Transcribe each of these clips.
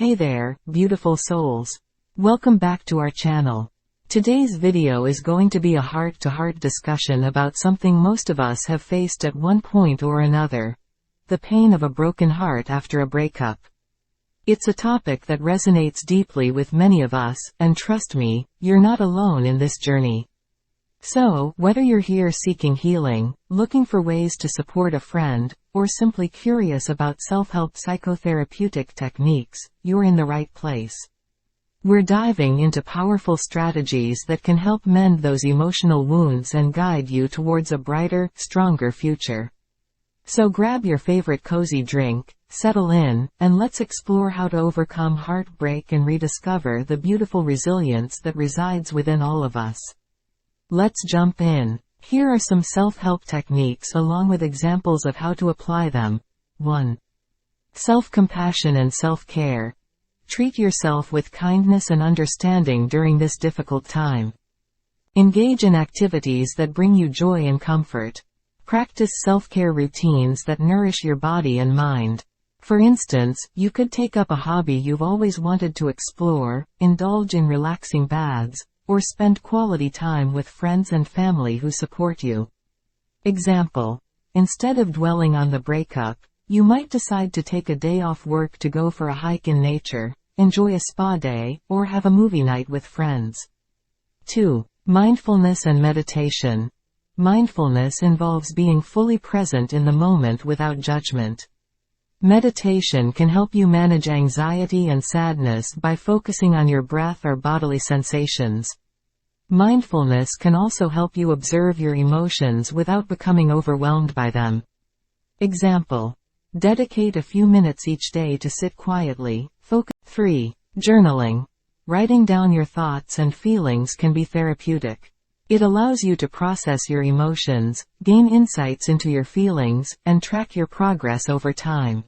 Hey there, beautiful souls. Welcome back to our channel. Today's video is going to be a heart-to-heart discussion about something most of us have faced at one point or another: the pain of a broken heart after a breakup. It's a topic that resonates deeply with many of us, and trust me, you're not alone in this journey. So, whether you're here seeking healing, looking for ways to support a friend, or simply curious about self-help psychotherapeutic techniques, you're in the right place. We're diving into powerful strategies that can help mend those emotional wounds and guide you towards a brighter, stronger future. So grab your favorite cozy drink, settle in, and let's explore how to overcome heartbreak and rediscover the beautiful resilience that resides within all of us. Let's jump in. Here are some self-help techniques along with examples of how to apply them. 1. Self-compassion and self-care. Treat yourself with kindness and understanding during this difficult time. Engage in activities that bring you joy and comfort. Practice self-care routines that nourish your body and mind. For instance, you could take up a hobby you've always wanted to explore, indulge in relaxing baths, or spend quality time with friends and family who support you. Example: instead of dwelling on the breakup, you might decide to take a day off work to go for a hike in nature, enjoy a spa day, or have a movie night with friends. 2. Mindfulness and meditation. Mindfulness involves being fully present in the moment without judgment. Meditation can help you manage anxiety and sadness by focusing on your breath or bodily sensations. Mindfulness can also help you observe your emotions without becoming overwhelmed by them. Example: dedicate a few minutes each day to sit quietly, focus. 3. Journaling. Writing down your thoughts and feelings can be therapeutic. It allows you to process your emotions, gain insights into your feelings, and track your progress over time.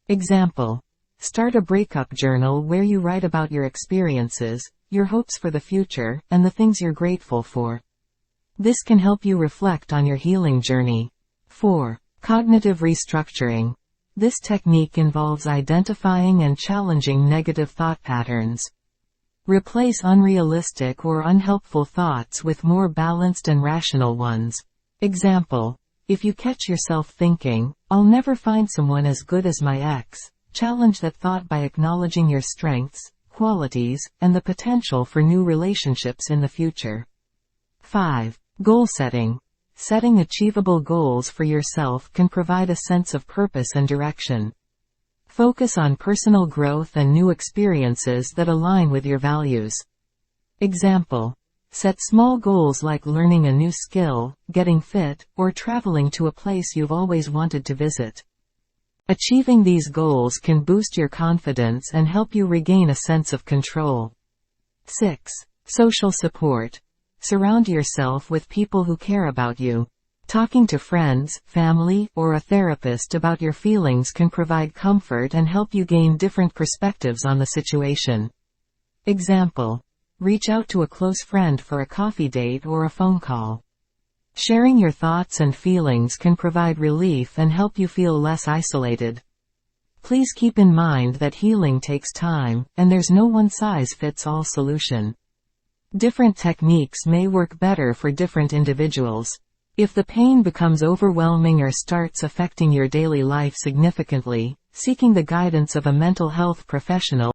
Example: start a breakup journal where you write about your experiences, your hopes for the future, and the things you're grateful for. This can help you reflect on your healing journey. 4. Cognitive restructuring. This technique involves identifying and challenging negative thought patterns. Replace unrealistic or unhelpful thoughts with more balanced and rational ones. Example: if you catch yourself thinking, "I'll never find someone as good as my ex," challenge that thought by acknowledging your strengths, qualities, and the potential for new relationships in the future. 5. Goal setting. Setting achievable goals for yourself can provide a sense of purpose and direction. Focus on personal growth and new experiences that align with your values. Example: set small goals like learning a new skill, getting fit, or traveling to a place you've always wanted to visit. Achieving these goals can boost your confidence and help you regain a sense of control. 6. Social support. Surround yourself with people who care about you. Talking to friends, family, or a therapist about your feelings can provide comfort and help you gain different perspectives on the situation. Example: reach out to a close friend for a coffee date or a phone call. Sharing your thoughts and feelings can provide relief and help you feel less isolated. Please keep in mind that healing takes time, and there's no one-size-fits-all solution. Different techniques may work better for different individuals. If the pain becomes overwhelming or starts affecting your daily life significantly, seeking the guidance of a mental health professional